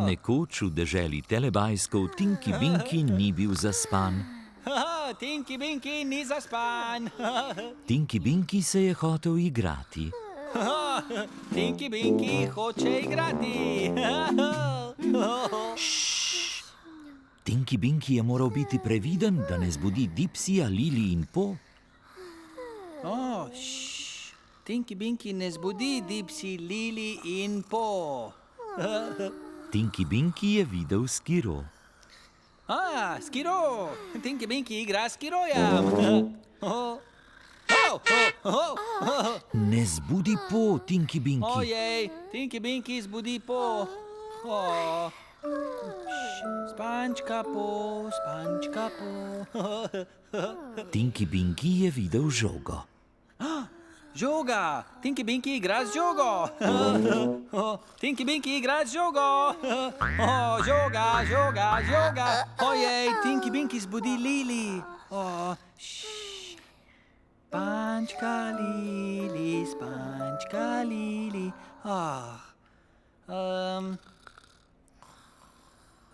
Nekoč v deželi Telebajskov Tinky Binky ni bil zaspan. Tinky Binky ni zaspan. Tinky Binky se je hotel igrati. Tinky Binky hoče igrati. Tinky Binky je moral biti previden, da ne zbudi Dipsyja, Lili in Po. Tinky Binky ne zbudi Dipsy, Lili in Po. Tinky Binky je videl Skiro. Skiro! Tinky Binky igra s Skirojem. Ne zbudi Po, Tinky Binky. Ojej, Tinky Binky zbudi Po. Spančka Po, spančka Po. Tinky Binky je videl žogo. Žoga! Tinky Binky igra z žogo. Tinky Binky igra z žogo. Žoga, žoga, žoga. Ojej, Tinky Binky zbudi Lili. Spančka Lili, spančka Lili.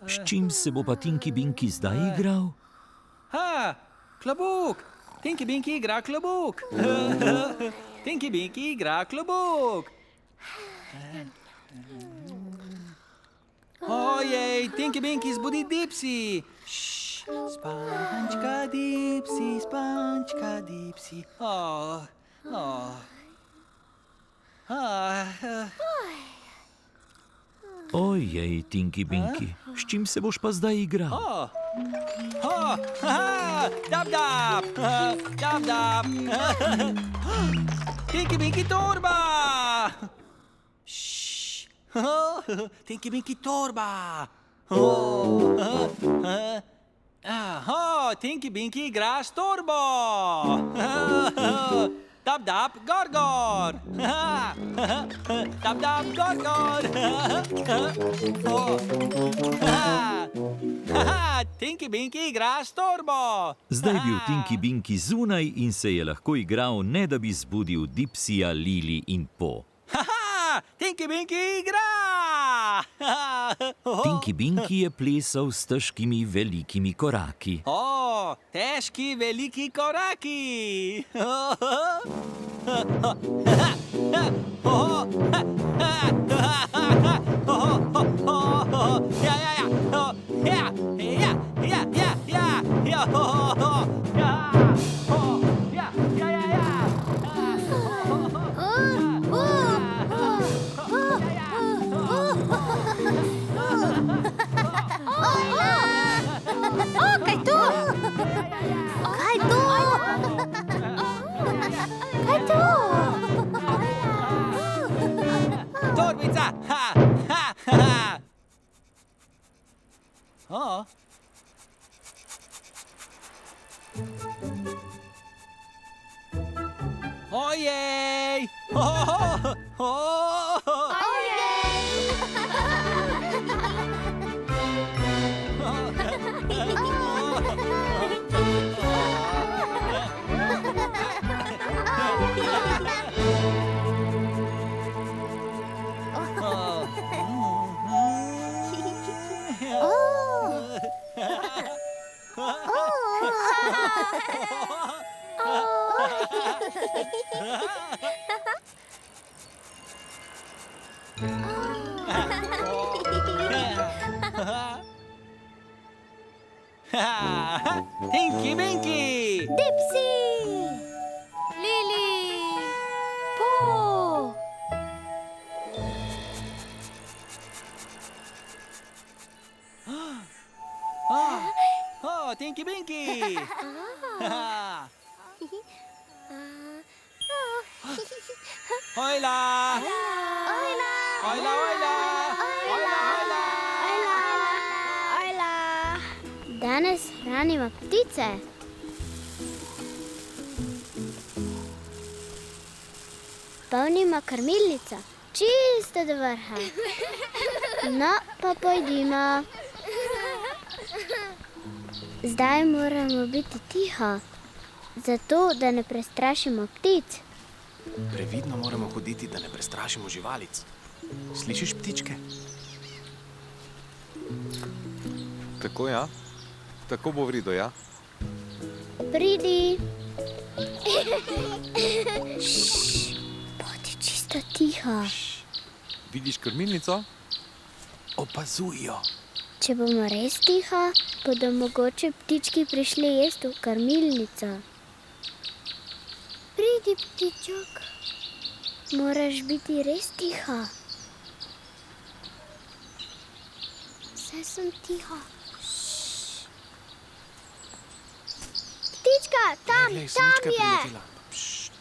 S čim se bo pa Tinky Binky zdaj igral? Klobuk! Tinky Binky igra klobuk. Tinky Binky igra klobuk. Ojej, Tinky Binky zbudi Dipsy. Spančka Dipsy, spančka Dipsy. Ojej, Tinky Binky, s čim se boš pa zdaj igral? Dab, dab, dab, dab. Tinky Binky torba. Tinky Binky torba. Tinky Binky igra s torbo. Dab, dab, gor, gor. Dab, dab, gor, gor. Tinky Binky igra s torbo. Zdaj je bil Tinky Binky zunaj in se je lahko igral, ne da bi zbudil Dipsyja, Lili in Po. Tinky Binky igra! Tinky Binky je plesal s težkimi velikimi koraki. Težki veliki koraki! Torbica! Ojej! Tinky Binky! Dipsy! Lili! Po! Tinky Binky! Hojla! Ojla! Hojla, hojla! Hojla, hojla! Danes hranimo ptice. Polnimo krmilnico, čisto do vrha. No, pa pojdimo. Zdaj moramo biti tiho, zato da ne prestrašimo ptic. Previdno moramo hoditi, da ne prestrašimo živalic. Slišiš ptičke? Tako ja, tako bo vrido, ja. Pridi. Bodi čisto tiho. Vidiš krmilnico? Opazuj jo. Če bomo res tiho, bodo mogoče ptički prišli jesti v krmilnico. Pridi, ptičok. Moraš biti res tiho. Saj sem tiho. Ptička, tam, Glej, tam samička je je. priletela. Pšt,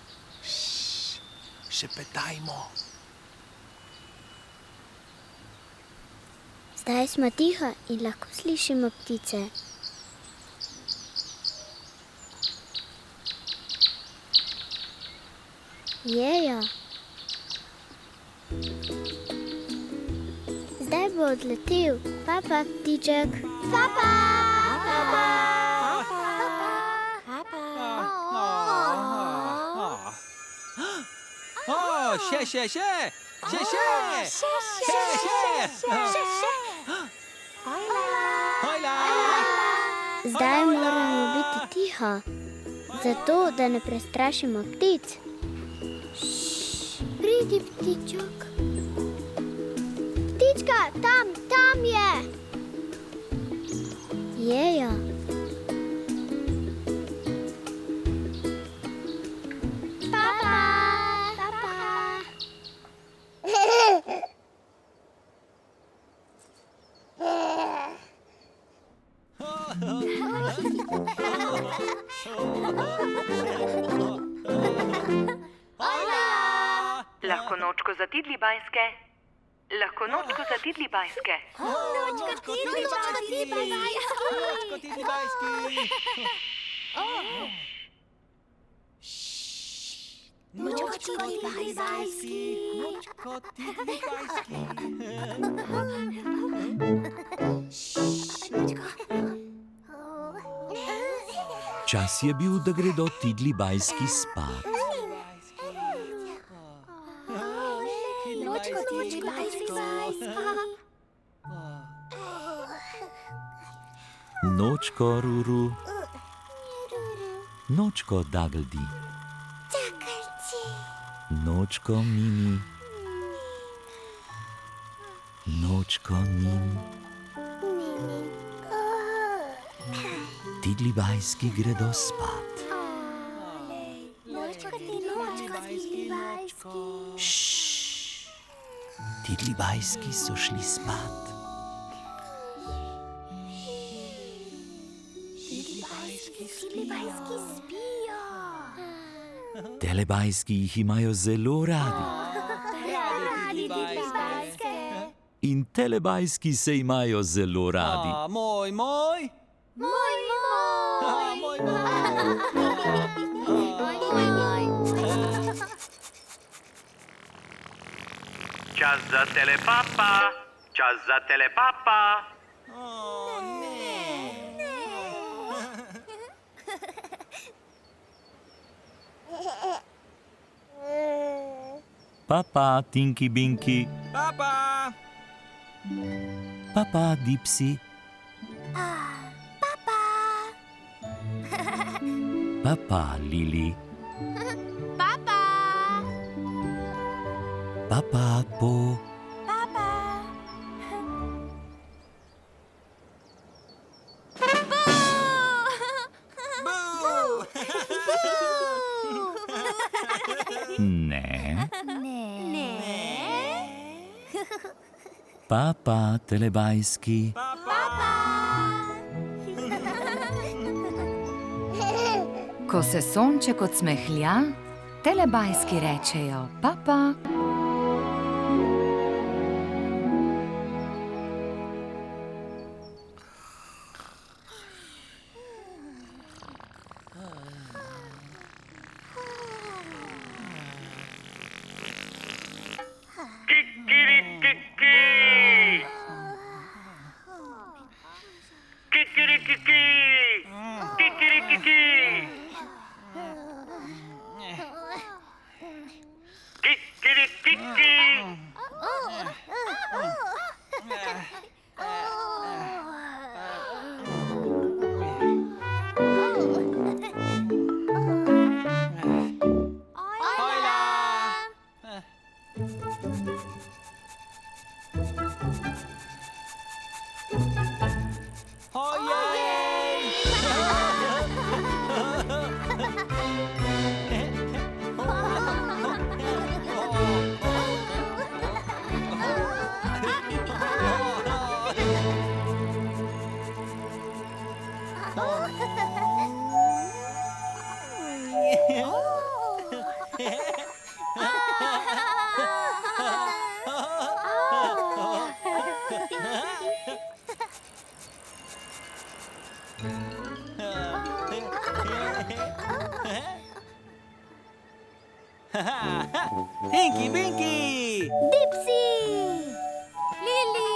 pšt, šepetajmo. Zdaj smo tiho in lahko slišimo ptice. Jejo. Zdaj bo odletel. Papa, ptiček. Papa! Papa! Še. Hojla! Zdaj moramo biti tiho, zato da ne prestrašimo ptic. Pridi, ptičok. Ptička, tam je. Jejo. Papa! Papa! Lahko nočko za tidli bajske? Lahko nočko za tidli bajske? Nočko tidli bajski. Čas je bil, da gredo tidli bajski spat. Nočko ruru, nočko dagldi, nočko mimi, nočko nim. Tidli bajski gredo spat. Šš, tidli bajski so šli spat. Telebajski jih imajo zelo radi. In telebajski se imajo zelo radi. Moj. Čas za telepapa, čas za telepapa. Papa, Tinky Binky. Papa! Papa, Dipsy. Papa, Lili. Papa, Po. Ne. Papa, telebajski. Ko se sonček odsmehlja, telebajski rečejo papa. Kikirikiki. Kikirikiki. Kikirikiki. Kikirikiki. Tinky Binky! Dipsy! Lily!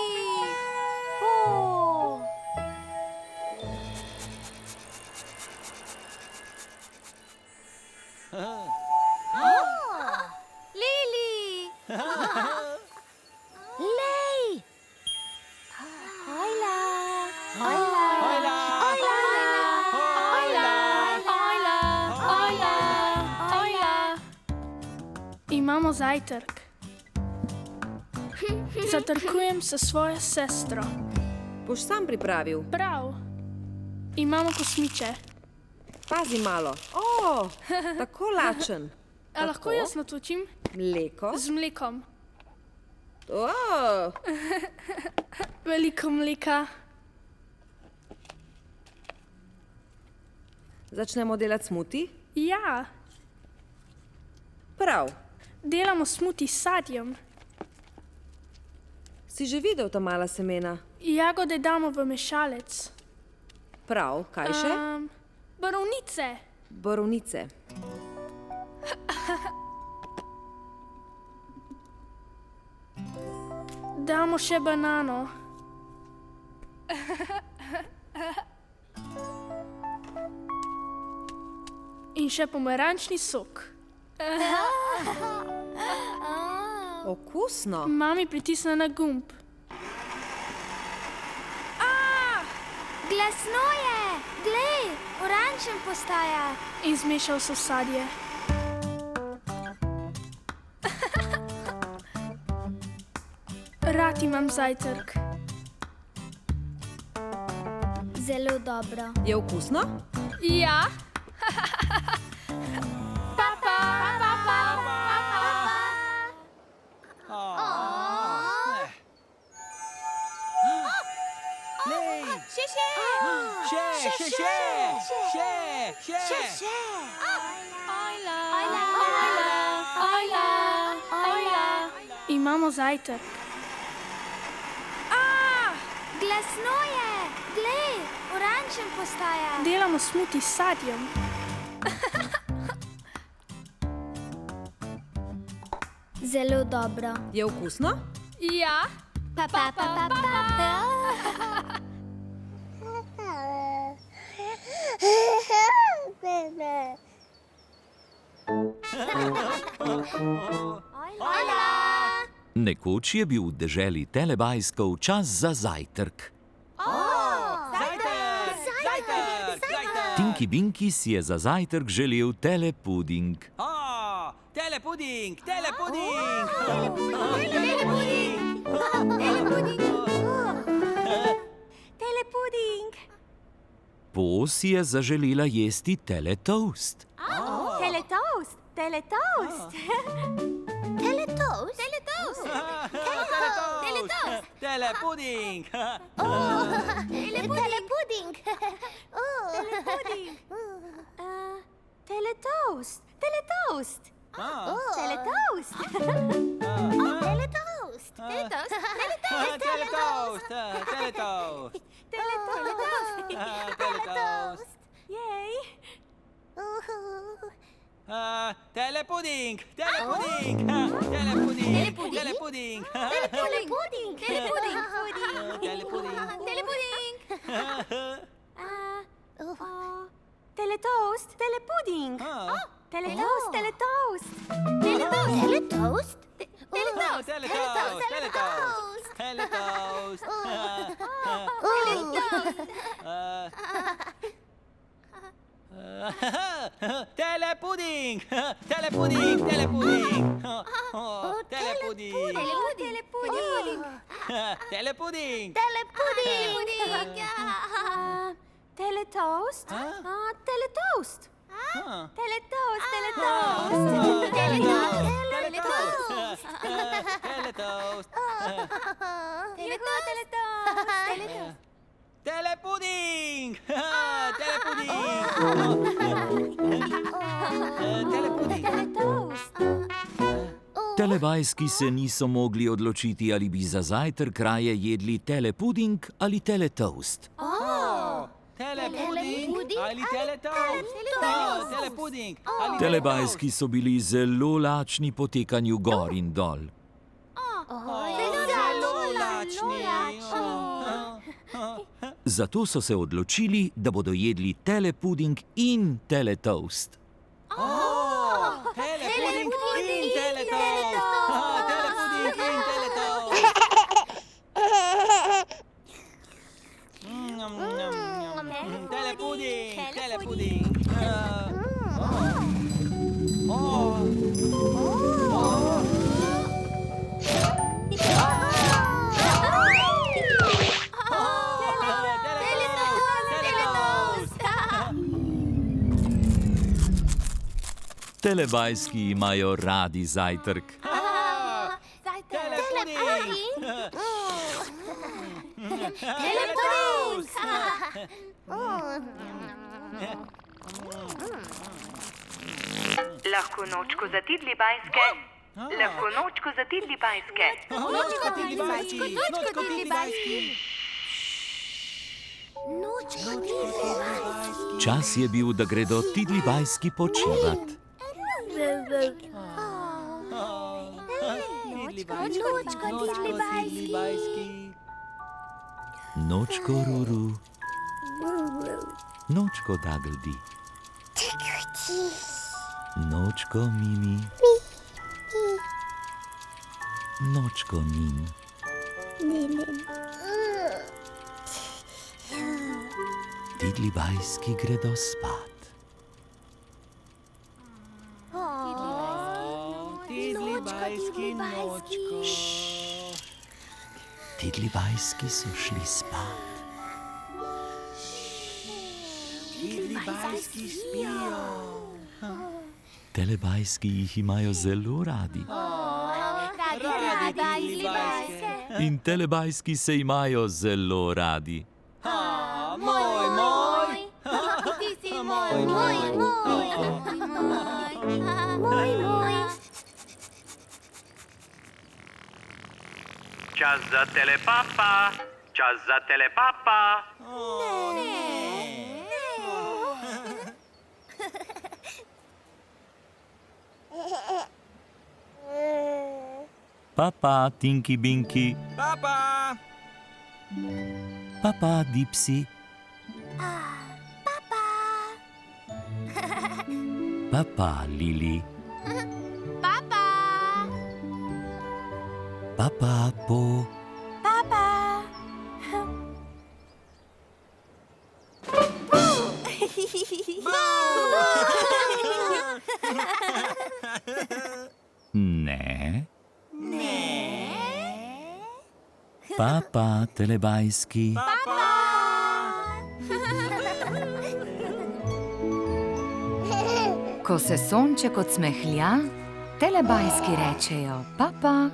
Oh! Lily! Lei! Hola! Hola! Hola! Imamo zajtrk. Zatrkujem se svojo sestro. Boš sam pripravil. Prav. Imamo kosmiče. Pazi malo. O, tako lačen. A lahko jaz natočim? Mleko. Z mlekom. O, Veliko mleka. začnemo delati smuti? Ja, Prav. delamo smuti s sadjem. Si že videl ta mala semena? Jagode damo v mešalec. Prav. Kaj še? Borovnice. Borovnice. Damo še banano. In še pomarančni sok. Okusno. Mami pritisne na gumb. Glasno je! Glej, oranžen postaja. In zmešal so sadje. Rad imam zajtrk. Zelo dobro. Je okusno? Ja. Imamo zajtrk. Glasno je! Glej, oranžen postaja. Delamo smuti s sadjem. Zelo dobro. Je okusno? Ja. Pa, pa, pa, pa, pa. Nekoč je bil v deželi Telebajskov čas za zajtrk. Tinky Binky si je za zajtrk želel telepuding. Telepuding! Telepuding! Telepuding! Po si je zaželela jesti teletoast. Teletoast! Teletoast! Teletoast! Teletoast! Teletoast! Telepuding! Telepuding! Teletoast! Teletoast! Teletoast! Teletoast! Teletoast! Teletoast! Teletoast! Yay! Telepuding! Telepuding! Telepuding! Telepuding! Telepuding! Telepuding! Telepuding! Telepuding! Teletoast! Telepuding! Teletoast! Teletoast! Teletoast! Teletoast? Teletoast, teletoast, teletoast. Telepuding, telepuding, telepuding. Telepuding, telepuding. Teletoast? Teletoast. Huh. Teletoast, Teletoast. Telepuding! Telepuding! Telebajski se niso mogli odločiti, ali bi za zajtrk raje jedli telepuding ali teletoast. Telepuding ali teletoast? Telepuding ali Telebajski so bili zelo lačni po tekanju gor in dol. Zelo lačni. Zato so se odločili, da bodo jedli telepuding in teletoast. Telepuding in teletoast. Telepuding in teletoast. Telepuding, telepuding. Telebajski imajo radi zajtrk. Lahko nočko za tidli bajske. Lahko nočko za tidli bajske. Nočko tidli bajski. Nočko tidli bajski. Čas je bil, da gredo tidlibajski počivat. Nočko ruru, nočko dagldi, nočko mimi, nočko nin. Tidlibajski gredo spat. Tidlibajski nočko. Tidlibajski so šli spat. Tidlibajski spijo. Telebajski jih imajo zelo radi. Radi tidlibajske. In telebajski se imajo zelo radi. Moj, moj. Ti si moj, moj, moj. Čas za telepapa, čas za telepapa. Papa, Tinky Binky. Papa. Papa, Dipsy. Papa, Lili. Papa, Po. Ne. Papa, telebajski. Ko se sonček odsmehlja, telebajski rečejo papa.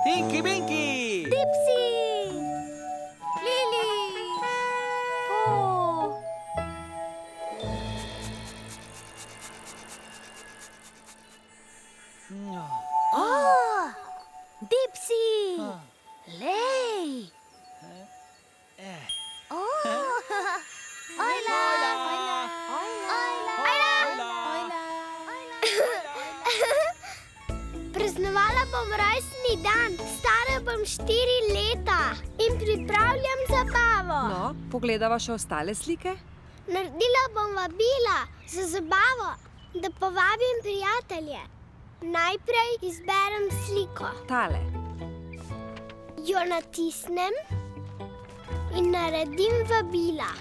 Tinky Binky! Dipsy! Lili! Po! Dipsy! Lej! Ojla! Praznovala bom rojstni dan, stara bom 4 leta in pripravljam zabavo. No, pogledava še ostale slike. Naredila bom vabila za zabavo, da povabim prijatelje. Najprej izberem sliko, Tale. jo natisnem in naredim vabila.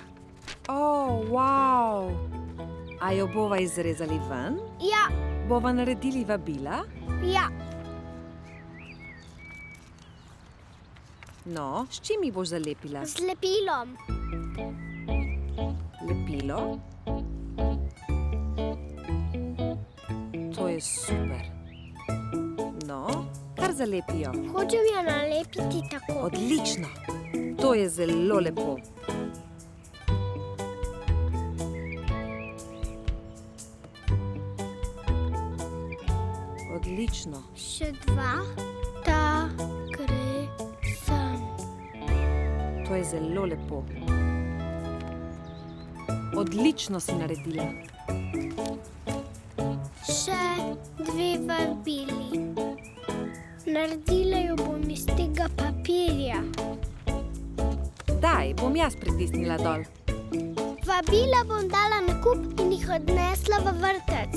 Wow! A jo bova izrezali ven? Ja, Bova naredili vabila? ja, No, s čim jih boš zalepila? z lepilom. Lepilo? To je super. No, kar zalepijo. Hočem jo nalepiti tako. Odlično. To je zelo lepo. Odlično. Še 2, ta gre sem. To je zelo lepo. Odlično si naredila. Še 2 vabili. Naredila jo bom iz tega papirja. Daj, bom jaz pritisnila dol. Vabila bom dala na kup in jih odnesla v vrtec.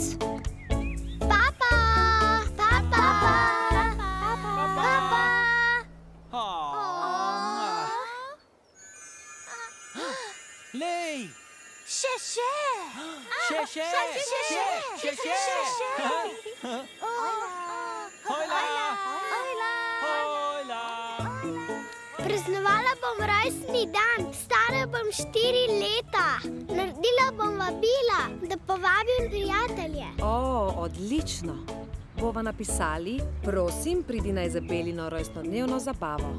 Papa! Papa! Papa! Lej! Še! Še! Praznovala bom rojstni dan, stara bom 4 leta. Naredila bom vabila, da povabim prijatelje. Odlično. Bova napisali, prosim, pridi na Izabelino rojstnodnevno zabavo.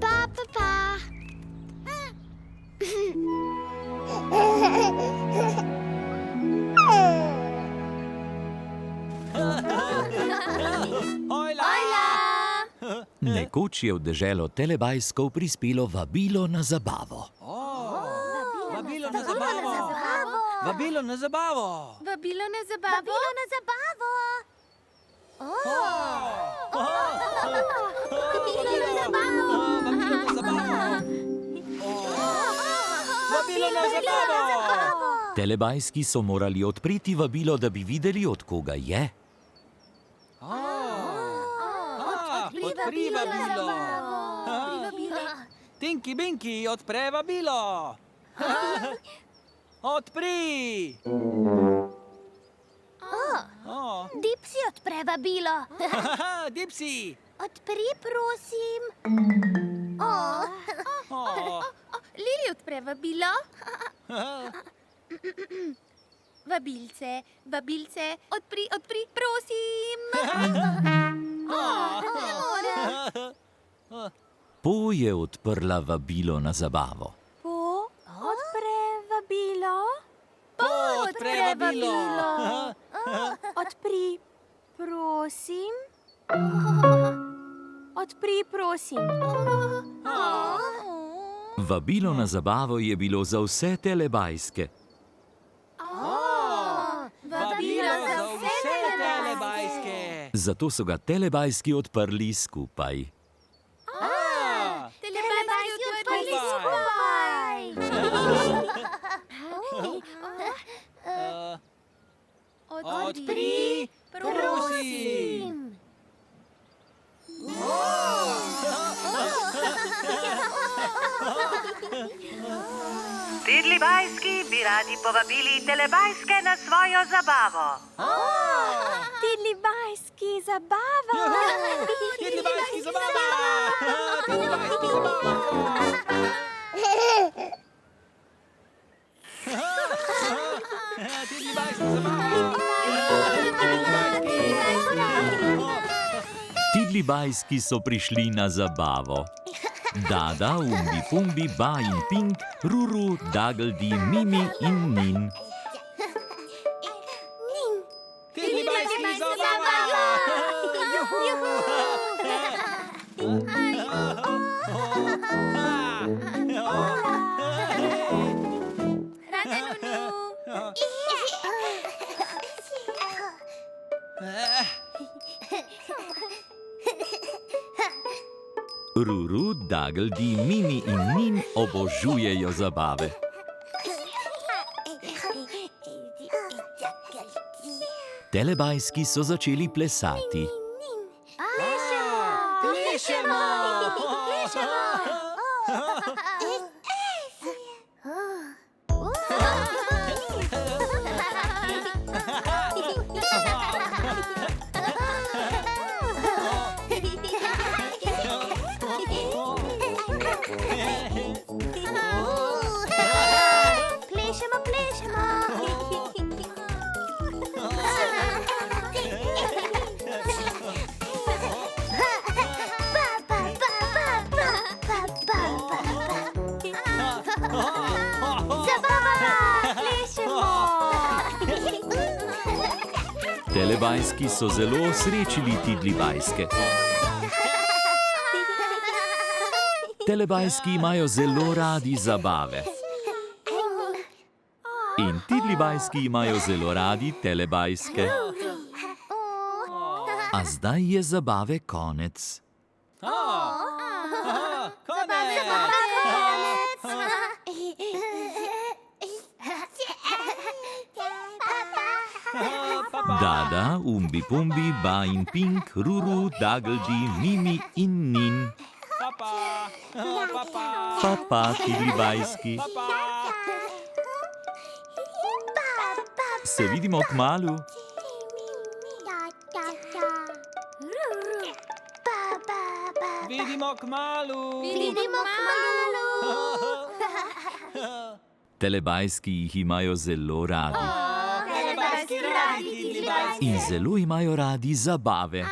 Pa. Nekoč je v deželo Telebajskov prispelo vabilo na zabavo. Vabilo na zabavo! Vabilo na zabavo! Vabilo na zabavo? Vabilo na zabavo! Telebajski so morali odpreti vabilo, da bi videli, od koga je. Odpri vabilo! Tinky Binky, odpre vabilo! Odpri! Dipsy odpre vabilo. Dipsy! Odpri, prosim. Lili odpre vabilo. Vabilce, odpri, prosim. Po je odprla vabilo na zabavo. Odpre vabilo. Odpre vabilo! Odpri, prosim. Odpri, prosim. Vabilo na zabavo je bilo za vse Telebajske. Vabilo za vse Telebajske! Zato so ga Telebajski odprli skupaj. Telebajski odprli skupaj. Odpri, prosim! Tidlibajski bi radi povabili Telebajske na svojo zabavo. Tidlibajski. zabava. Tidli bajski zabava! Tidli bajski zabava! Tidli bajski zabava! Tidli bajski so prišli na zabavo. Dada, Umbi Pumbi, Ba in Pink, Ruru, Dageldi, Mimi in Nin. Tidli bajski zabava! Rada Nunu. Ruru, Dageldi, Mimi in Nin obožujejo zabave. Telebajski so začeli plesati. Plešemo! Telebajski so zelo srečili Tidli bajske. Telebajski imajo zelo radi zabave. In Tidli bajski imajo zelo radi telebajske. A zdaj je zabave konec. Dada, Umbi Pumbi, Ba in Pink, Ruru, Dageldi, Mimi in Nin. Papa, Tidli bajski. Se vidimo kmalu. Vidimo kmalu! Telebajski jih imajo zelo radi. Telebajski radi, Tidli bajski! In zelo imajo radi zabave.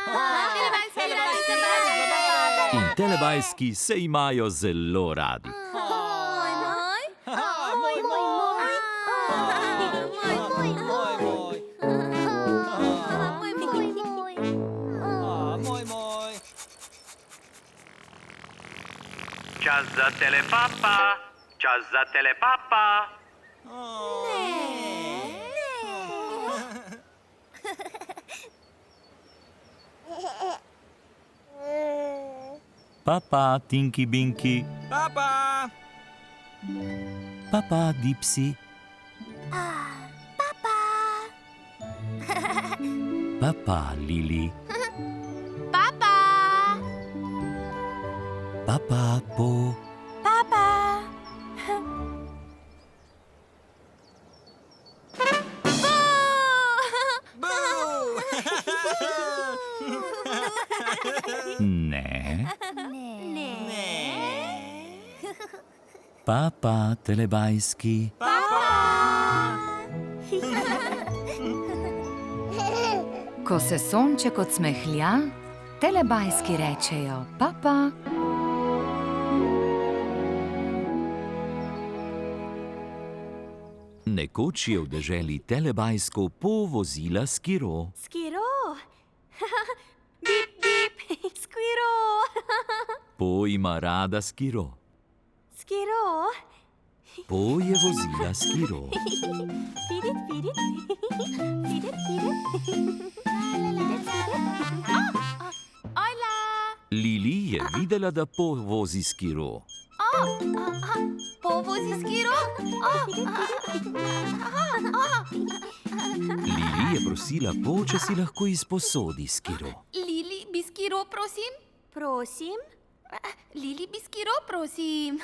In telebajski se imajo zelo radi. Čas za telepapa! Čas za telepapa! Papa, Tinky Binky. Papa! Papa, Dipsy. Papa, Lili. Papa, Po. Ne. Papa, telebajski. Ko se sonček odsmehlja, telebajski rečejo papa. Nekoč je v deželi telebajsko povozila skiro. Skiro. Bip, bip, skiro. Po ima rada skiro. Skiro. Po je vozila skiro. Pirit, pirit. Pirit, pirit. Ojla. Lili je videla, da Po vozi skiro. Povozi skiro. Lili je prosila Po, če si lahko izposodi skiro. Lili, bi skiro, prosim? Prosim? Lili, bi skiro, prosim?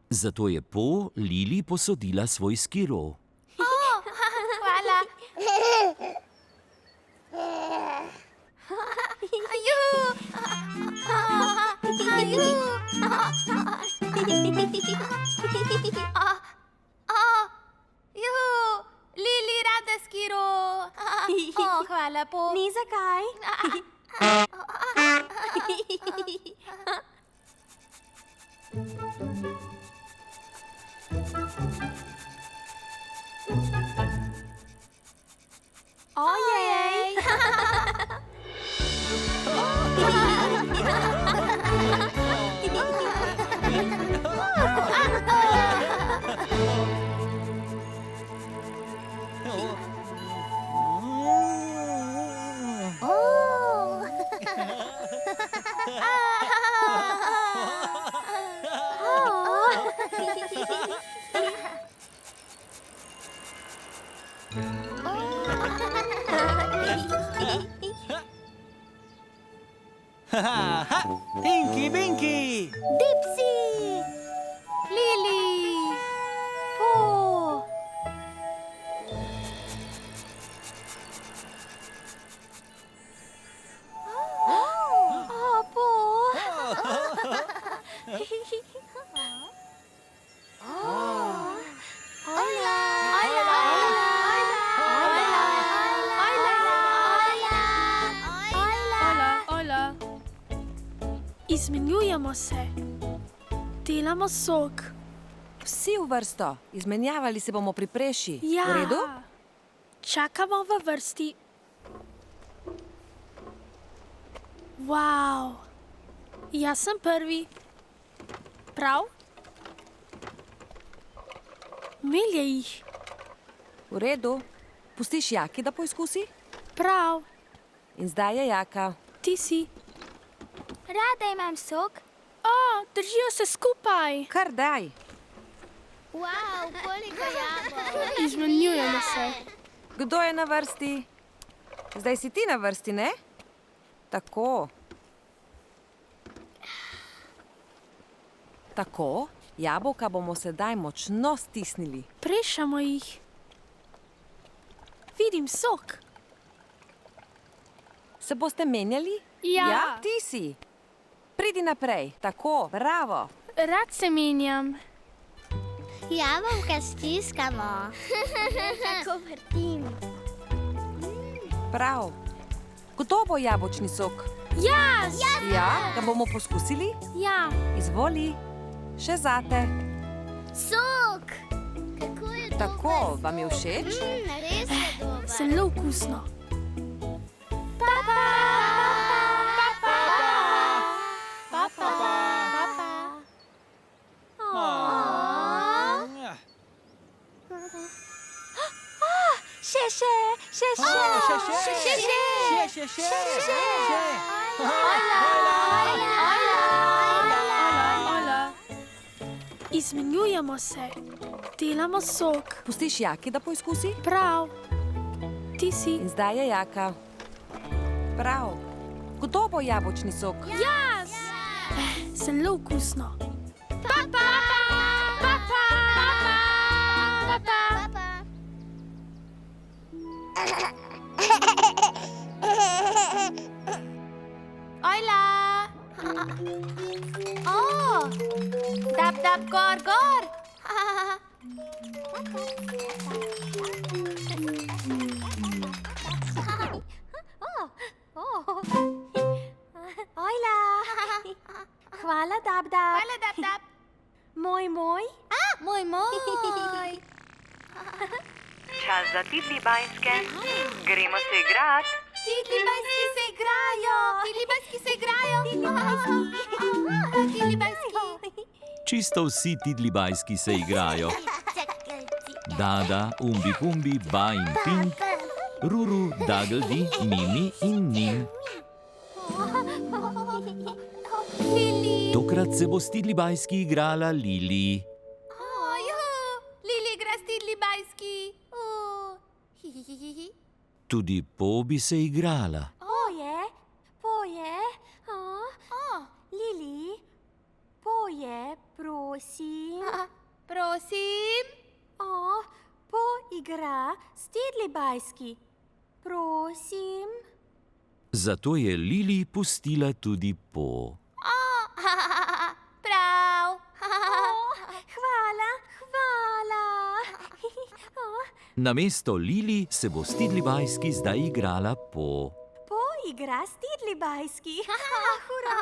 Zato je Po Lili posodila svoj skiro. Hvala. Juhu, Lili rada skiro. Hvala, Po. Ni zakaj. Ojej. Tinky Binky! Dipsy! Lili. Po. Po. Izmenjujemo se, delamo sok. Vsi v vrsto, izmenjavali se bomo pri preši. Ja, V redu? čakamo v vrsti. Wow, jaz sem prvi. Prav? Melje jih. V redu. Pustiš Jaki, da poizkusi? Prav, In zdaj je Jaka. ti si. Rada imam sok. Držijo se skupaj. Kar daj. Wow, koliko jabolk. Izmenjujemo se. Kdo je na vrsti? Zdaj si ti na vrsti, ne? Tako. Tako, jabolka bomo sedaj močno stisnili. Prešamo jih. Vidim sok. Se boste menjali? Ja. Ti si. Pridi naprej. Tako, bravo. Rad se menjam. Jabolka stiskamo. Tako vrtim. Prav. Kdo bo jabolčni sok? Jaz! Ja, ga bomo poskusili? Ja. Izvoli. Še zate. Sok! Kako je to? Tako, vam je všeč? Res je dober. Zelo okusno. Izmenjujemo se, delamo sok. Pustiš Jaki, da poizkusi? Prav, ti si. In zdaj je Jaka. Prav. Kdo bo jabolčni sok? Jaz! Zelo okusno. Ojla. Dab, dab, gor, gor. Ojla. Hvala, dab, dab. Hvala, dab, dab. Moj. Moj. Čas za Tidli Bajske. Gremo se igrat. Tidli bajski se igrajo. Tidli bajski. Čisto vsi tidlibajski se igrajo. Dada, Umbi Pumbi, Ba in Pink, Ruru, Dagldi, Mimi in Nim. Lili. Tokrat se bo s tidlibajski igrala Lili. Lili igra s Tidli bajski. Tudi Po bi se igrala. Poje. Lili, poje, prosim. Prosim. Poigra s Tidli bajski. Prosim. Zato je Lili pustila tudi Po. Prav. Namesto Lili se bo s Tidlibajski zdaj igrala Po. Po igra s Tidlibajski. Hurra!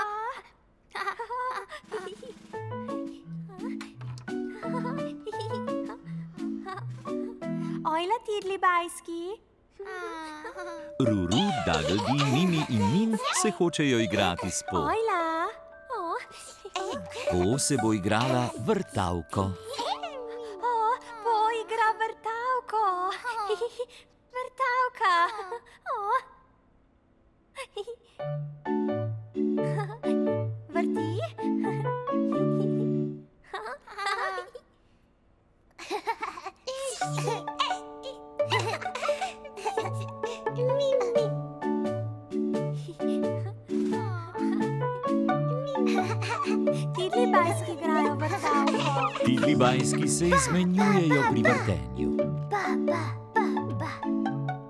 Ojla, Tidlibajski. Ruru, Dagldi, Mimi in Min se hočejo igrati s Po. Ojla. Po se bo igrala vrtavko. Po igra vrtavko. Vrtavka. Vrti. Tidlibajski igrajo vrtavko. Tidlibajski se izmenjujejo pri vrtenju.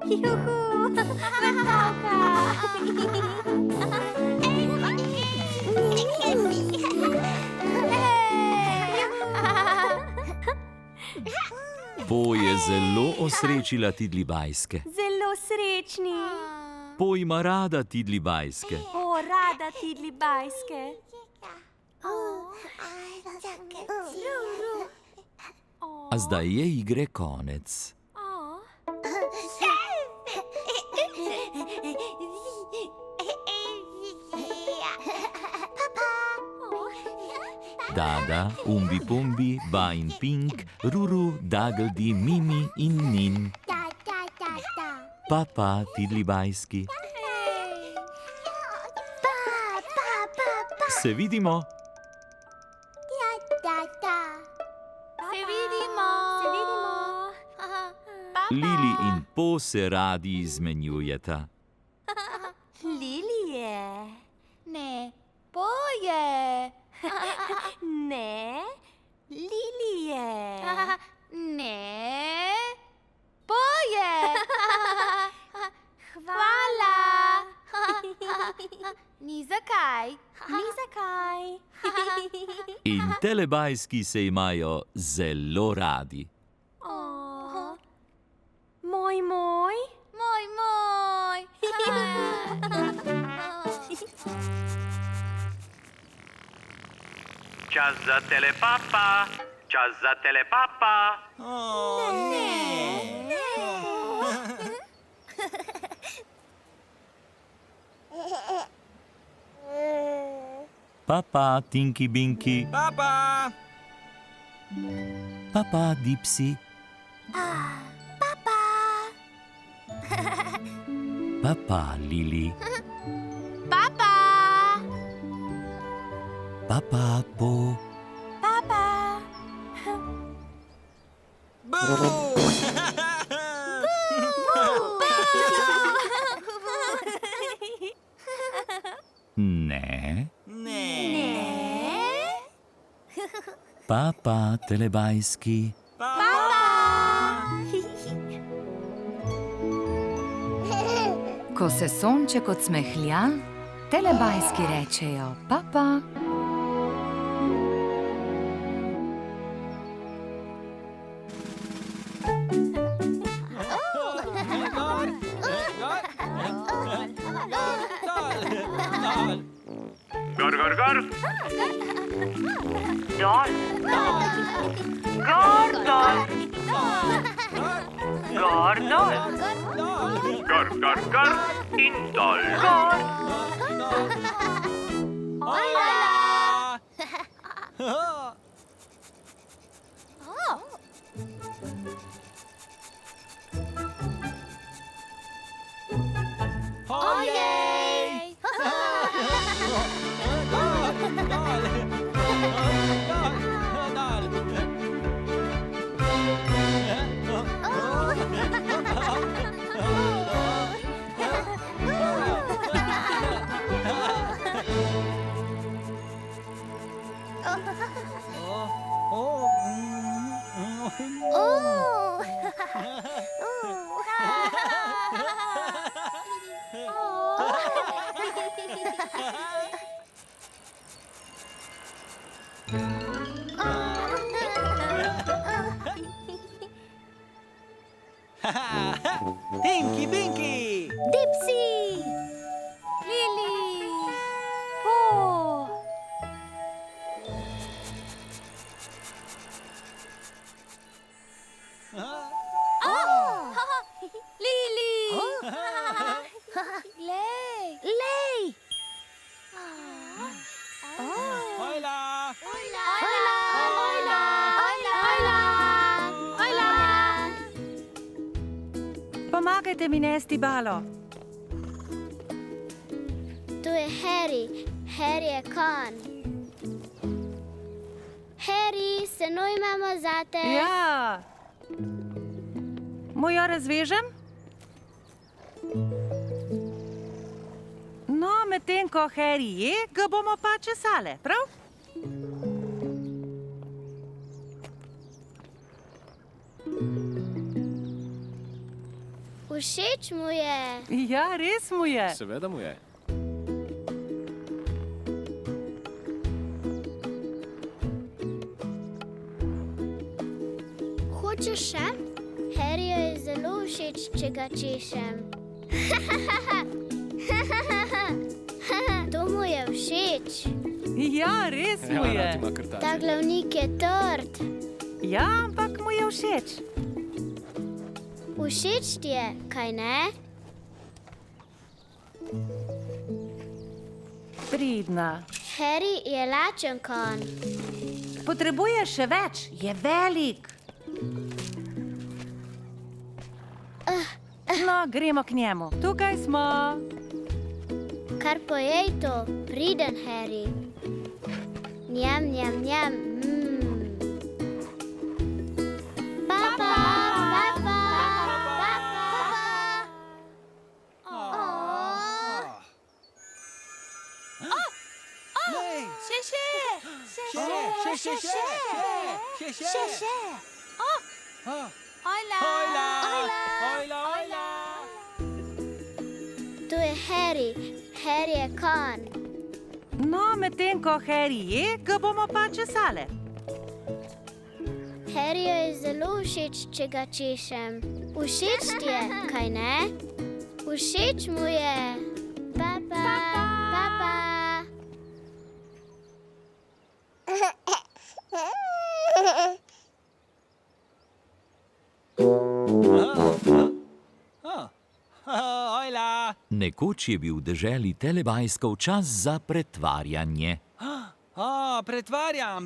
Juhu, vrtavka. Po je zelo osrečila Tidlibajske. Zelo srečni. Po ima rada Tidlibajske. O, rada Tidlibajske. A zdaj je igre konec. Dada, Umbi Pumbi, Ba in Pink, Ruru, Dagldi, Mimi in Nin. Pa, Tidlibajski. Se vidimo? Se vidimo. Se vidimo. Lili in Po se radi izmenjujeta. Lili je. Ne, Po je. Ne, Lili je. Ne, Po je. Hvala. Ni zakaj. Ni zakaj. In telebajski se imajo zelo radi. Moj, moj. Moj, moj. Čas za telepapa. Čas za telepapa. Pa, Tinky Binky. Papa! Pa, Dipsy. Pa, Lili. Papa. Pa, Po. Papa. Ne. Ne. Pa, telebajski. Ko se sonček odsmehlja, telebajski rečejo pa. Gor. Dol. Gor, dol. Gor, dol. Gor in dol. Gor. Ojej! Tinky Binky! Dipsy! Lili! Lili! Lei! Lei! Hola! Pomagajte mi nesti balo. Tu je Harry. Harry je kon. Harry, seno imamo zate. Ja. Mu jo razvežem? No, medtem ko Harry je, ga bomo pa česale, prav? Všeč mu je. Ja, res mu je. Seveda mu je. Hočeš še? Harryju je zelo všeč, če ga češem. To mu je všeč. Ja, res mu je. rad ima krtače. Ta glavnik je trd. Ja, ampak mu je všeč. Všeč ti je, kaj ne? Pridna. Harry je lačen kon. Potrebuje še več, je velik. No, gremo k njemu. Tukaj smo. Kar pojej to, priden Harry. Njam, njam, njam. Papa, papa, Tu je Harry. Harry je kon. No, medtem ko Harry je, ga bomo pa česale. Harryju je zelo všeč, če ga češem. Všeč ti je, kaj ne? Všeč mu je. Papa, papa. Nekoč je bil v deželi Telebajskov čas za pretvarjanje. Pretvarjam!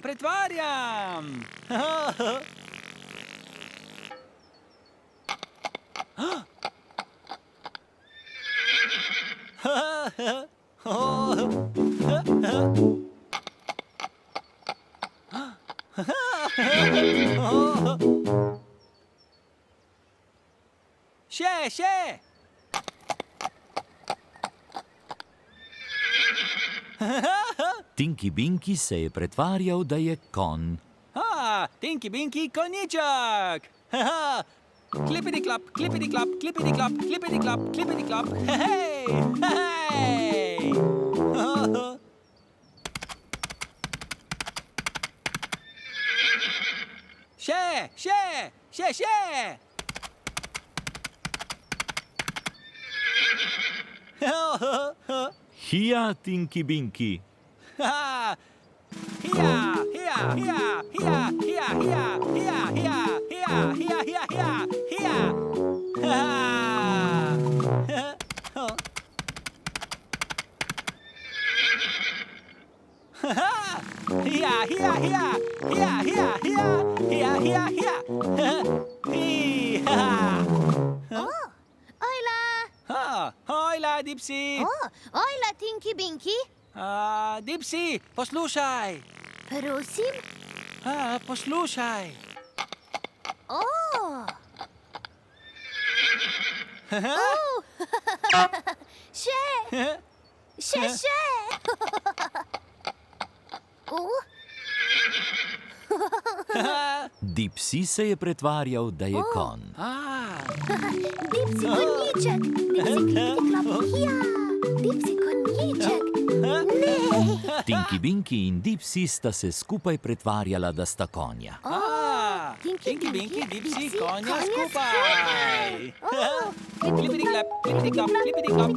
Še! Tinky Binky se je pretvarjal, da je kon. Tinky Binky konjiček! Klipidi-klap, klipidi-klap, klipidi-klap, klipidi-klap, klipidi-klap. Hej! Še! Hija, Tinky Binky. Hojla, Dipsy! Ojla, Tinky Binky. Dipsy, poslušaj! Prosim? Poslušaj! Še! Dipsy se je pretvarjal, da je kon. Dipsy konjiček, Dipsy klipidi-klap, ja, Dipsy konjiček, ne. Tinky Binky in Dipsy sta se skupaj pretvarjala, da sta konja. Tinky Binky, Dipsy, konja skupaj. Klippity klap, klippity klap, klippity klap.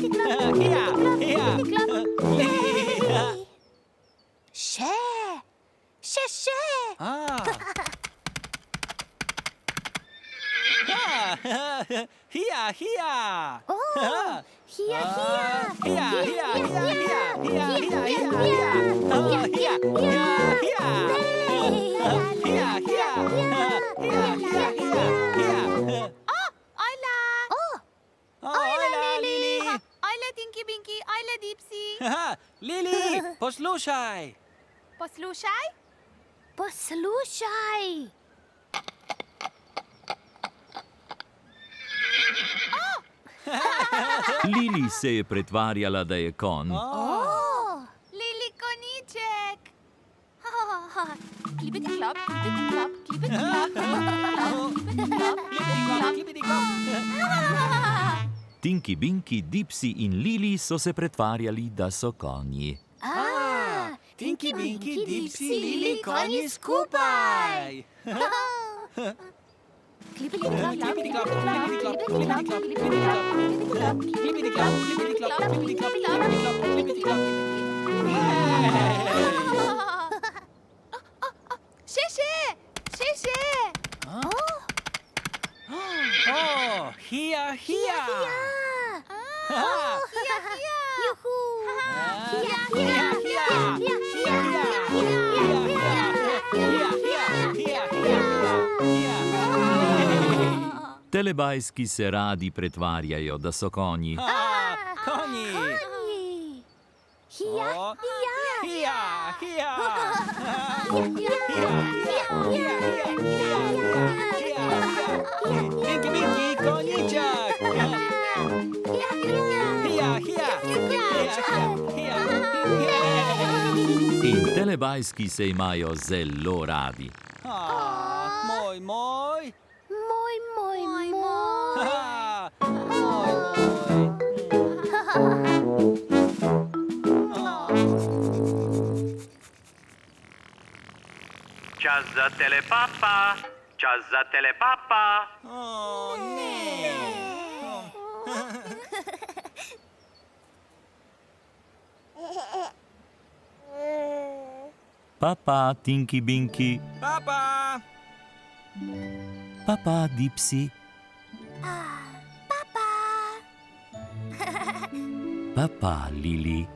Hija, hija. Še. Hija, hija. Hija. Hola, Lili. Ajla, Tinky Binky, ajla, Dipsy. Lili, poslušaj. Poslušaj. Lili se je pretvarjala, da je konj. Lili, koniček. Klipiti klop, klipiti klop, klipiti klop, Klippity klap. Tinky Binky, Dipsy in Lili so se pretvarjali, da so konji. Tinky Binky, Dipsy, Lili, konji skupaj. klipiti klop, Klippity klap, klippity klap, klippity klap, klippity klap. Klippity klap, klippity klap, klippity klap, klippity klap, klippity klap. Še. Hija, hija. Juhu. Telebajski se radi pretvarjajo, da so konji. Konji. Hija. Hija. Tinky Binky, konjiček. Hija. In telebajski se imajo zelo radi. Moj. Moj. Čas za telepapa. Čas za telepapa. Ne. Papa, Tinky Binky. Papa. Papa, Dipsy. Papa, Lili.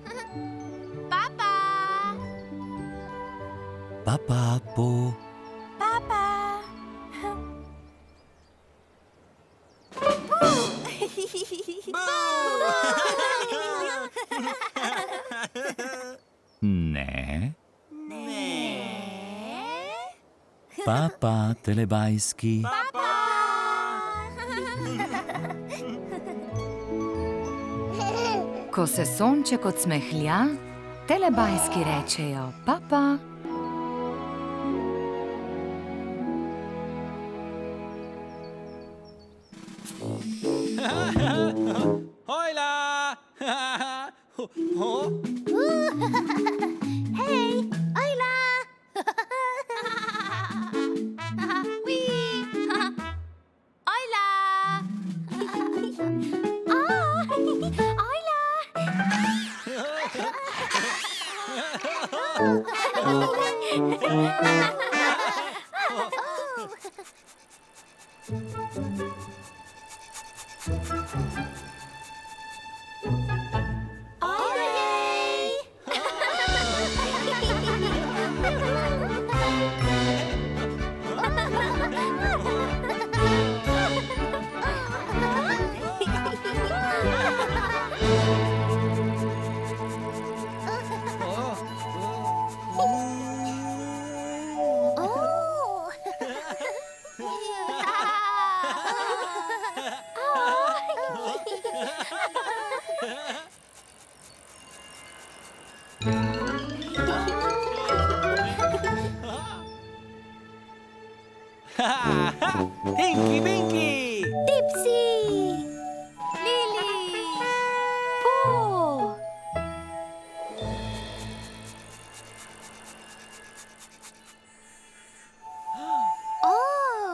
Papa, Po. Ne. Papa, telebajski. Ko se sonček odsmehlja, telebajski rečejo papa. Hojla! Hej, ajla. Tinky Binky! Dipsy! Lili! Po! Oh!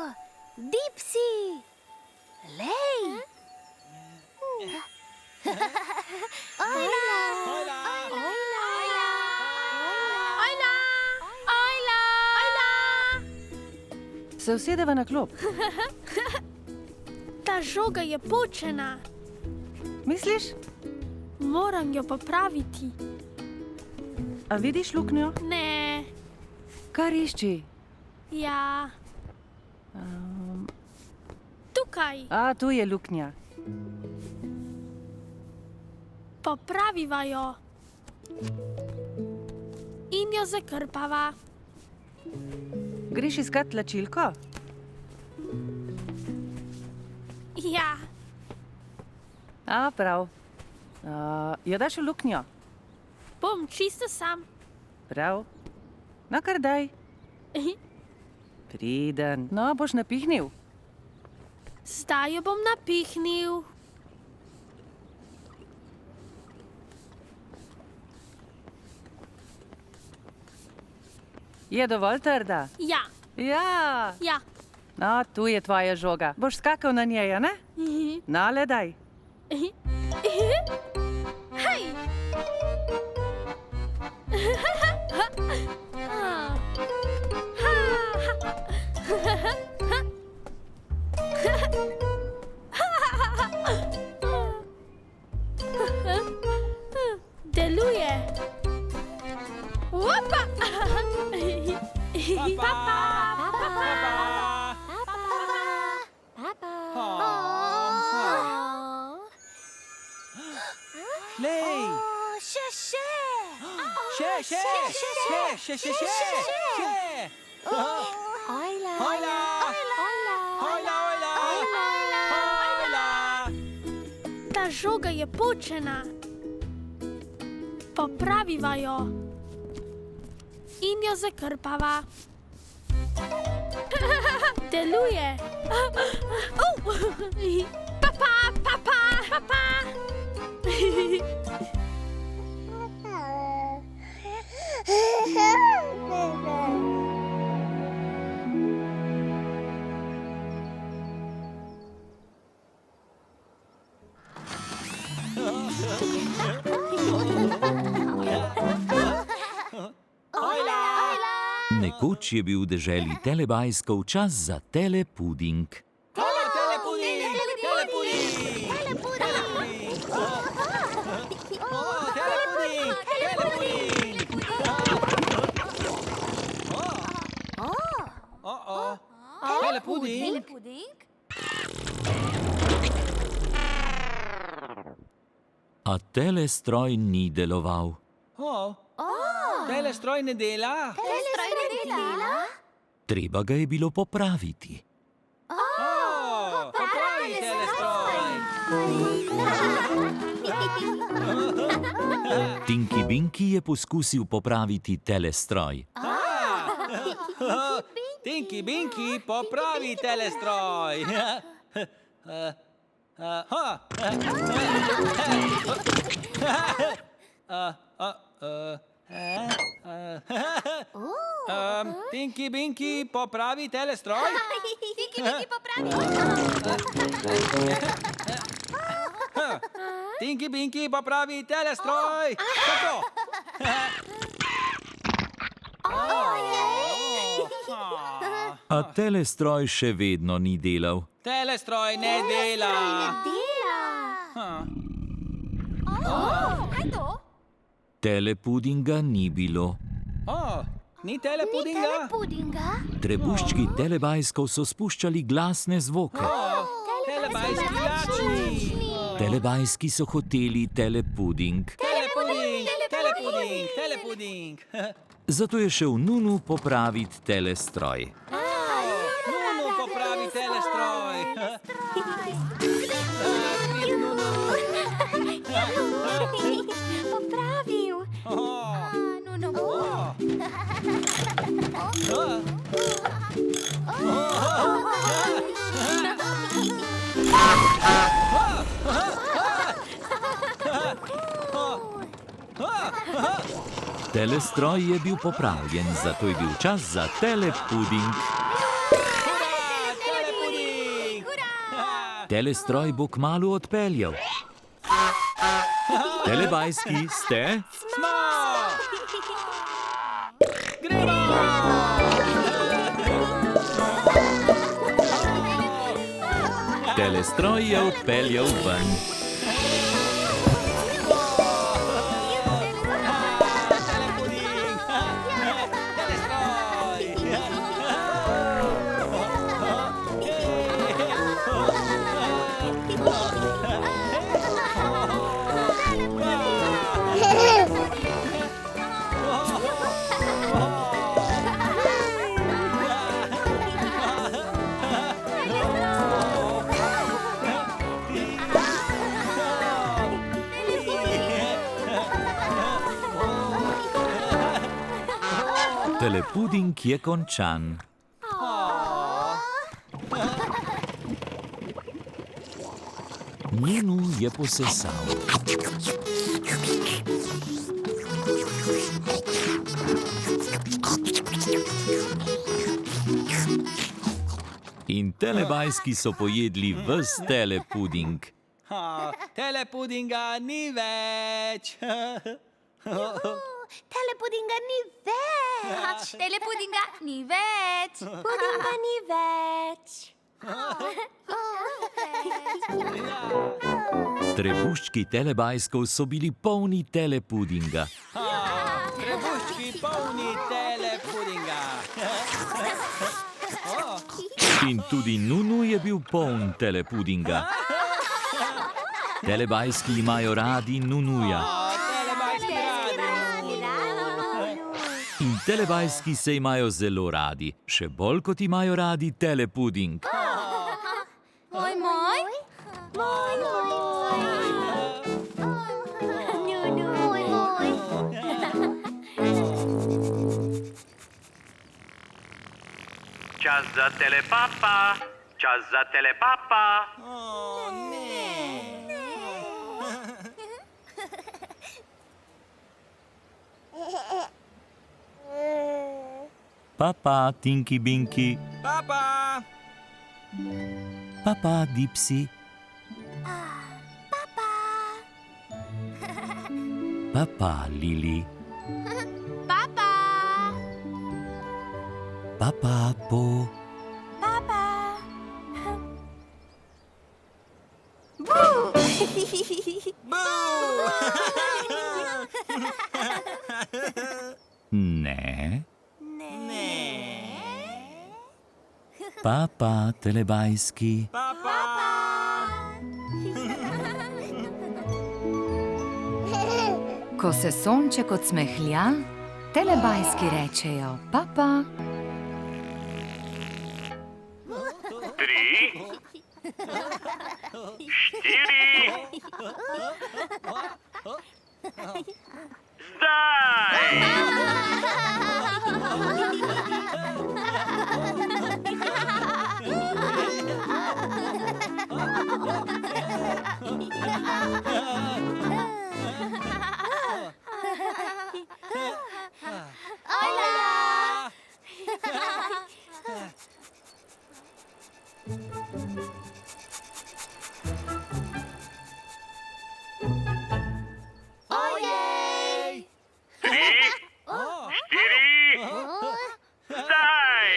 Se usedeva na klop. Ta žoga je počena. Misliš? Moram jo popraviti. A vidiš luknjo? Ne, Kar išči. ja. Tukaj. A, tu je luknja. Popraviva jo. In jo zakrpava. Greš iskat tlačilko? Ja, A, prav. Jo daš v luknjo? bom čisto sam. Prav. No, kar daj. Priden. No, boš napihnil. Zdaj jo bom napihnil. Je dovolj trda? Ja, Ja. ja. No, tu je tvoja žoga. Boš skakal na njej, a ne? No, le daj. Hej! Deluje. Opa! Lej! Še! Hojla. Hojla! Ta žoga je počena. Popraviva jo. In jo zakrpava. Deluje. Papa. Nekoč je bil v deželi Telebajskov čas za telepuding. Telepuding? A telestroj ni deloval. Telestroj ne dela? Treba ga je bilo popraviti. Popravi telestroj! Tinky Binky je poskusil popraviti telestroj. Tinky Binky, popravi telestroj! Tinky Binky, popravi telestroj! Tinky Binky, popravi telestroj! Tako! A telestroj še vedno ni delal. Telestroj ne dela! Kaj to? Telepudinga ni bilo. Ni telepudinga? Trebuščki Telebajskov so spuščali glasne zvoke. Telebajski lačni! Telebajski so hoteli telepuding. Telepuding! Zato je šel Nunu popraviti telestroj. Nunu, popravi telestroj! Popravil. Telestroj je bil popravljen, zato je bil čas za telepuding. Telestroj bo kmalu odpeljal. Telebajski ste? Smo! Gremo! Telestroj je odpeljal ven. Telepuding je končan. Nunu je posesal. In telebajski so pojedli ves telepuding. Telepudinga ni več. Telepudinga ni več. Telepudinga ni več. Pudinga ni več. Trebuščki telebajskov so bili polni telepudinga. Trebuščki polni telepudinga. In tudi Nunu je bil poln telepudinga. Telebajski imajo radi Nunuja. In telebajski se imajo zelo radi, še bolj kot imajo radi telepuding. Moj, moj. Moj, moj. Nunu. Moj, moj. Čas za telepapa. Čas za telepapa. Papa, Tinky Binky. Papa! Papa, Dipsy. Papa. Papa, Lili. Papa. Papa, Po. Papa. Boo! Ne. Papa, telebajski. Ko se sonček odsmehlja, telebajski rečejo papa. 3, 4. Zdaj! Ojej! 3, 4. Zdaj!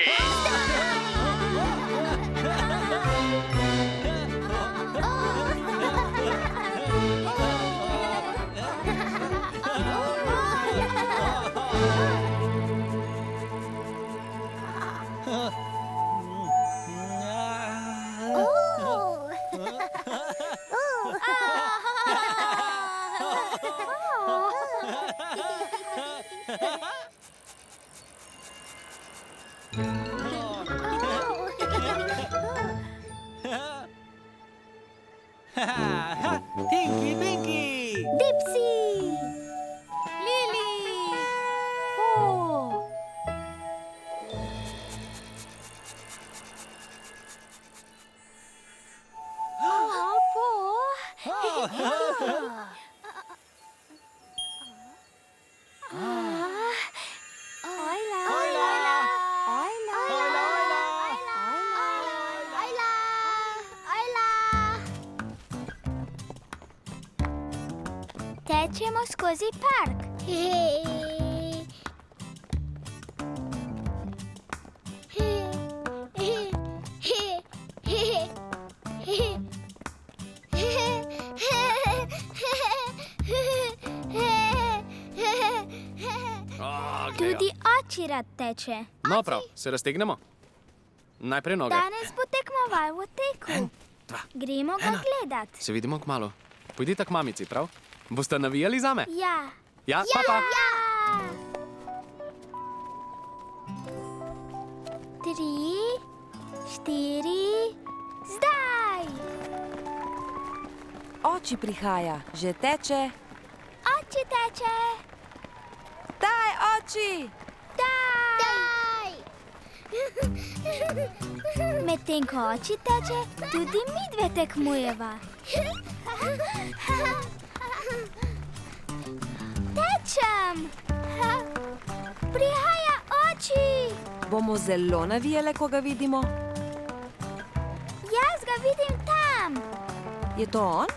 Tinky Binky! Dipsy. Lili. Oh. Tečemo skozi park. tekmejo. Tudi oči rad teče. No prav, se raztegnemo. Najprej noge. Danes bo tekmoval v teku. Dva. Gremo ga gledat. Se vidimo kmalu. Pojdite k mamici, prav? Boste navijali zame? Ja. Ja, papa. Ja. 3, 4, zdaj! Oči prihaja, že teče. Oči teče. Daj, oči! Daj! Medtem ko oči teče, tudi mi dve tekmujeva. Tečem! Prihaja oči! Bomo zelo navijale, ko ga vidimo. Jaz ga vidim tam! Je to on?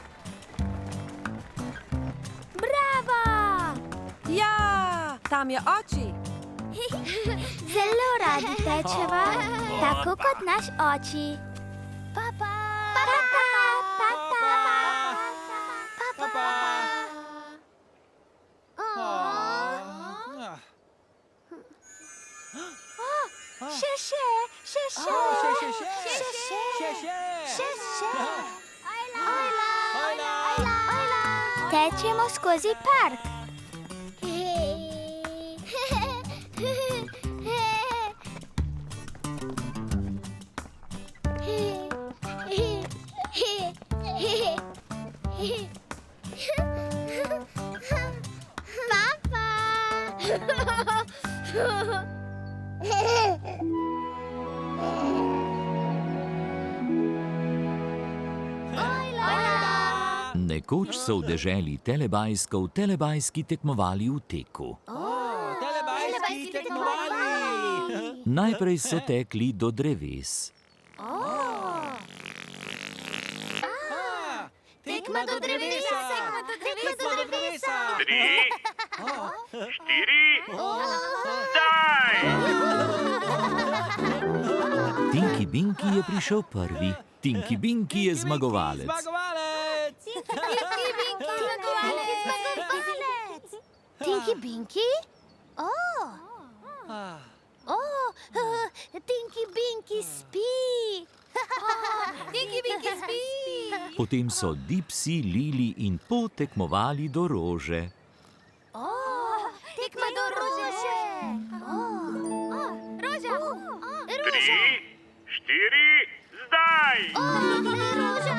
Bravo! Ja, tam je oči. Zelo radi tečeva, tako kot naš oči. Papa! Papa! Papa! Papa! Tečemo skozi park. Nekoč so v deželi Telebajskov telebajski tekmovali v teku. Telebajski tekmovali! Najprej so tekli do dreves. Tekma do drevesa! Tekma do drevesa! 3, 4, zdaj! Tinky Binky je prišel prvi. Tinky Binky je zmagovalec. Zmagovalec! Tinky Binky? Tinky Binky spi! Tinky Binky spi! Potem so Dipsy, Lili in Po tekmovali do rože. Tekma do rože! Roža! 3, 4, zdaj! Roža!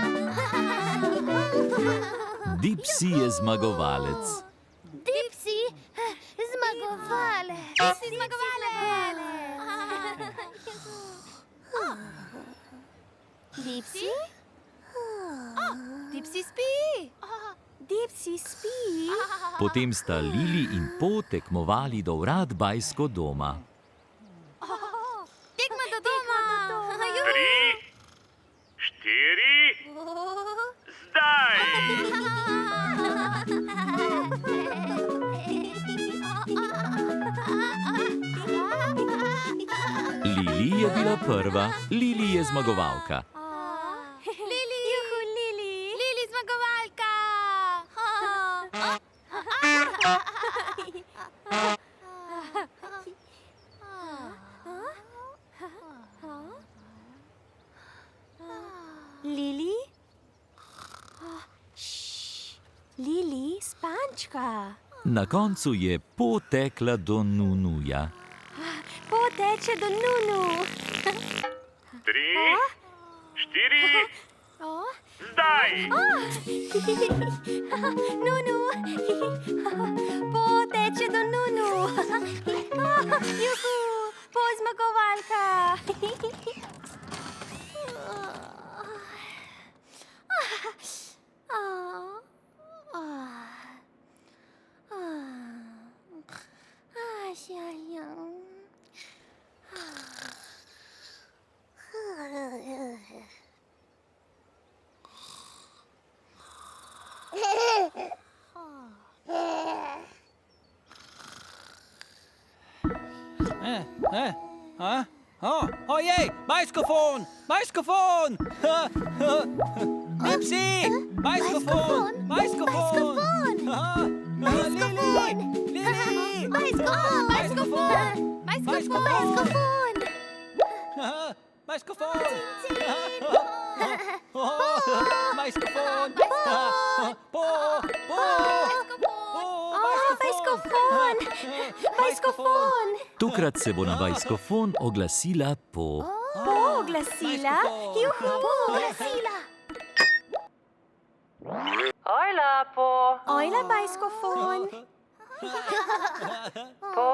Dipsy je zmagovalec. Dipsy, zmagovalec! Dipsy, zmagovalec! Dipsy? Dipsy spi! Dipsy spi! Potem sta Lili in Po tekmovali do vrat Bajsko doma. Tekma do doma! 3, 4, zdaj! Lili je bila prva. Lili je zmagovalka. Lili! Juhu, Lili! Lili zmagovalka! Lili? Lili, spančka. Na koncu je Po tekla do Nunuja. Poteče do Nunu. 3, 4, zdaj! Nunu. Poteče do Nunu. Juhu, Po zmagovalka. Ojej, bajskofon! Bajskofon! Dipsy! Bajskofon! Bajskofon! Lili! Lili! Tokrat se bo na bajskofon oglasila Po. Oglasila? Juhu, oglasila. Ojla, Po. Ojla, bajskofon. Po,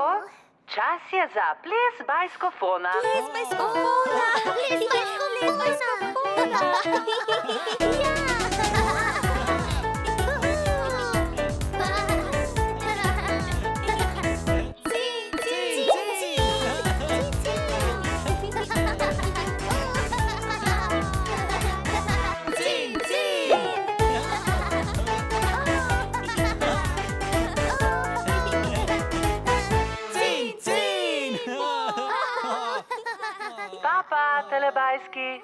čas je za ples bajskofona. Ples bajskofona. Ples bajskofona. Papa, telebajski.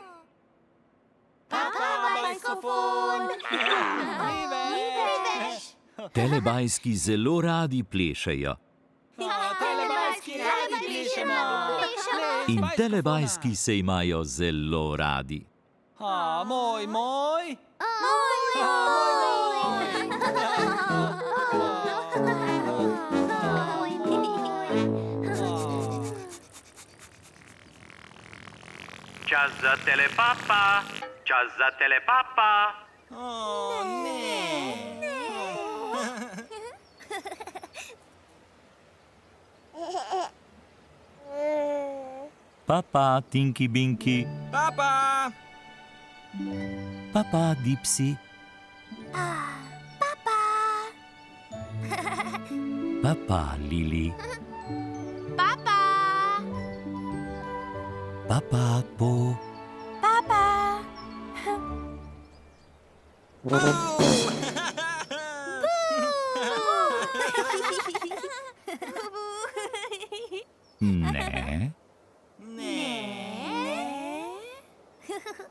Telebajski zelo radi plešejo. In telebajski se imajo zelo radi. Moj. Čas za telepapa. Čas za telepapa. Papa, Tinky Binky. Papa! Papa, Dipsy. Papa, Lili. Papa, Po. Ne.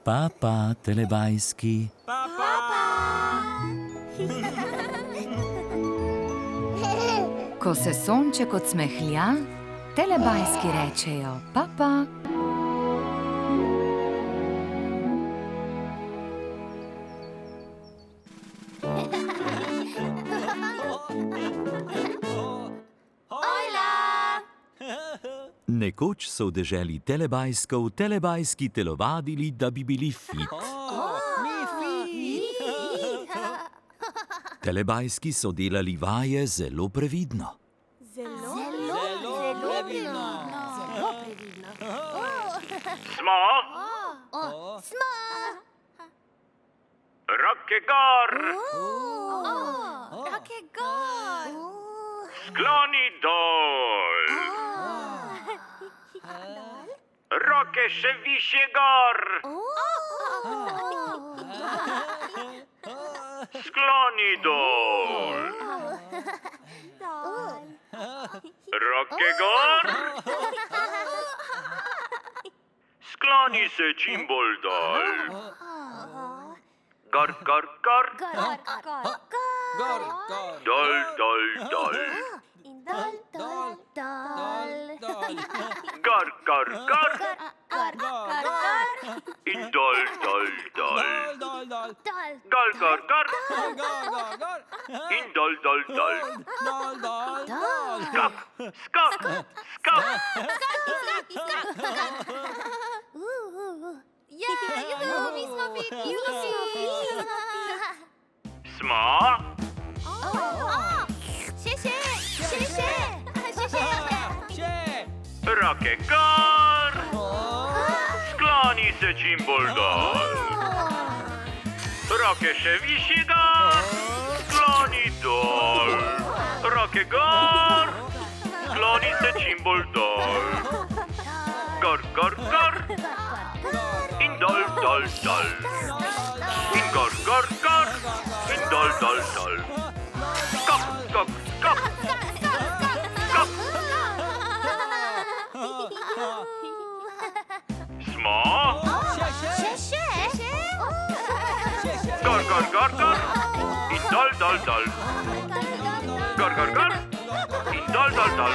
Papa, telebajski. Ko se sonček odsmehlja, telebajski rečejo papa. Nekoč so v deželi telebajskov telebajski telovadili, da bi bili fit. Telebajski so delali vaje zelo previdno. Smo? Roke gor. Skloni dol. Roke še više gor. Skloni dol. Roke gor. Skloni se čim bolj dol. Gor. Dol. Gor. In dol. Gor. In dol. Skok. Smo? Roke gor. Skloni se čim bolj dol. Roke še više gor. Skloni dol. Roke gor. Skloni se čim bolj dol. Gor. In dol. In gor. In dol. Skok. Smo? Gor. In dol. Gor. In dol. dol.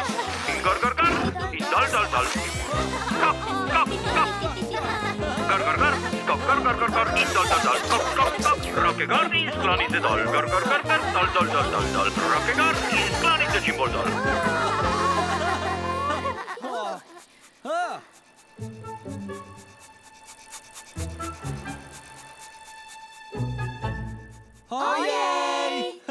In gor, gor, gor. In dol, dol, dol. Skok, skok, skok. Gor, gor, gor. Skok, gor, gor, gor, gor. In dol, dol, dol. Skok, skok, skok. Roke gor in skloni se dol. Gor, gor, gor, gor. Dol, dol, dol, dol, dol. Roke gor in skloni se čim bolj dol. Ojej!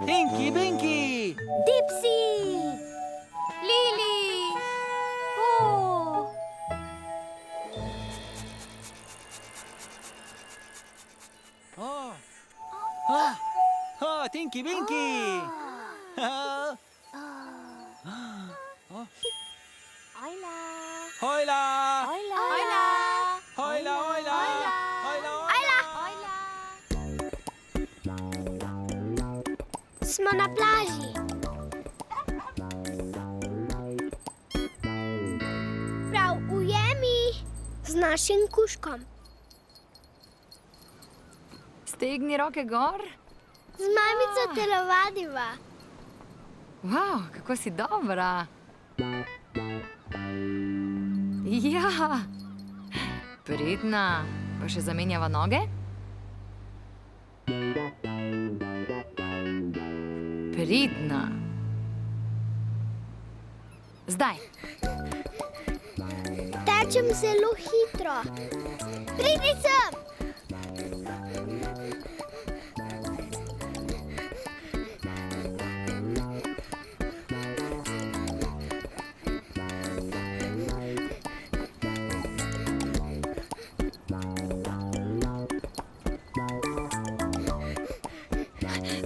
Tinky Binky! Dipsy! Lili! Oh! Tinky Binky! Hola! Hojla! Hola! Hojla, hojla! Hojla, Hola! Smo na plaži. Prav ujemi z našim kužkom. Stegni roke gor. Z mamico telovadiva. Wow, kako si dobra. Ja, pridna. Pa še zamenjava noge? Pridna. Zdaj. Tečem zelo hitro. Pridi sem!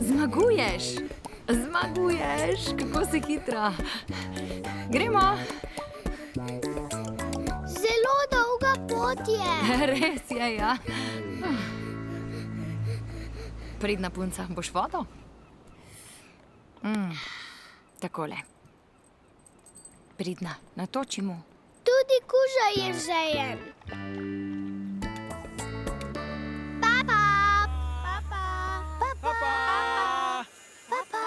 Zmaguješ! Zmaguješ! Kako si hitra! Gremo! Zelo dolga pot je. Res je, ja. Pridna punca, boš vodo? Takole. Pridna, natoči mu. Tudi kuža je žejen. Papa! Papa! Papa! Papa!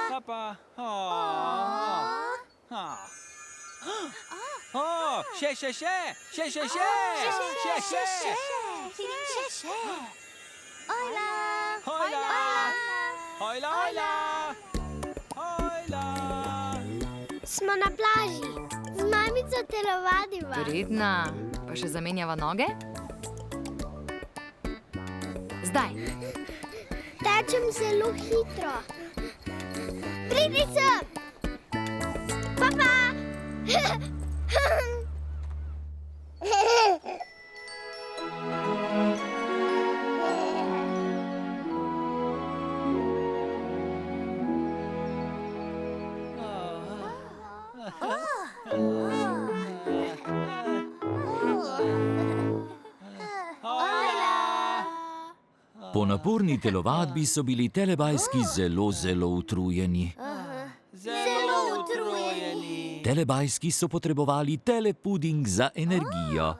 Papa! Še! Hola! Hojla! Hojla, hojla! Hojla! Smo na plaži. Z mamico telovadiva. Pridna, pa še zamenjava noge? Zdaj. Tečem zelo hitro. Pridi sem! Papa! Po naporni telovadbi so bili telebajski zelo, zelo utrujeni. Zelo utrujeni. Telebajski so potrebovali telepuding za energijo.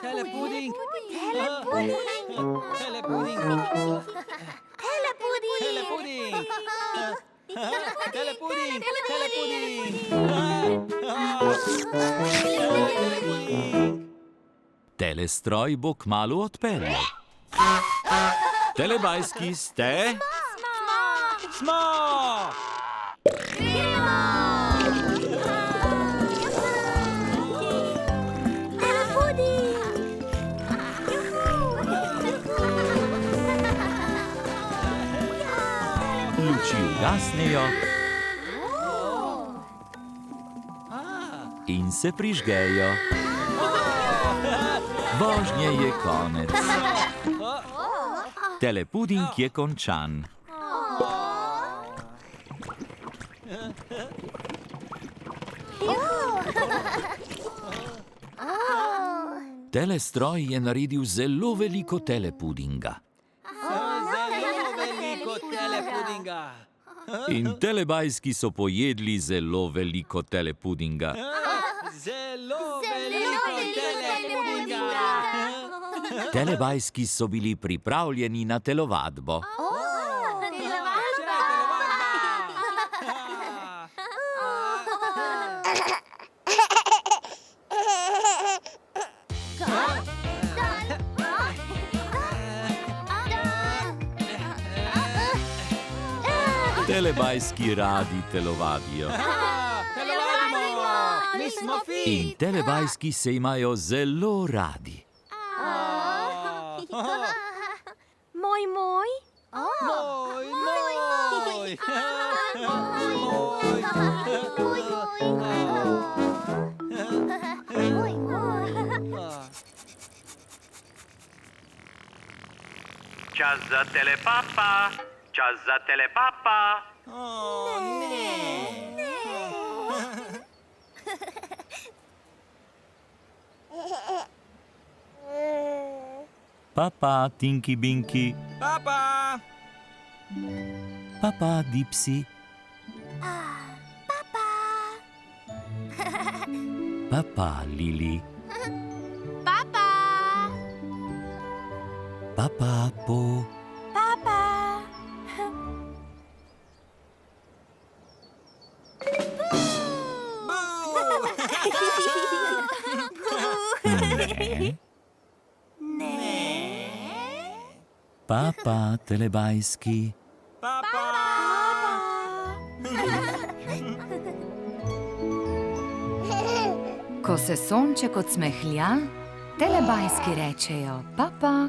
Telepuding! Telepuding! Telepuding! Telepuding! Telepuding! Telepuding! Telestroj bo kmalu odpeljal. Telebajski ste? Smo! Luči ugasnejo in se prižgejo. Vožnje je konec. Telepuding je končan. Telestroj je naredil zelo veliko telepudinga. Zelo veliko telepudinga. In telebajski so pojedli zelo veliko telepudinga. Zelo veliko telepudinga. Telebajski so bili pripravljeni na telovadbo. Telebajski radi telovadijo. Mi smo In telebajski se imajo zelo radi. Moj, moj. Čas za telepapa. Čas za telepapa. Papa, Tinky Binky. Papa. Papa, Dipsy. Papa, Lili. Papa. Papa, Po. Papa. Papa, telebajski. Ko se sonček odsmehlja, telebajski rečejo papa.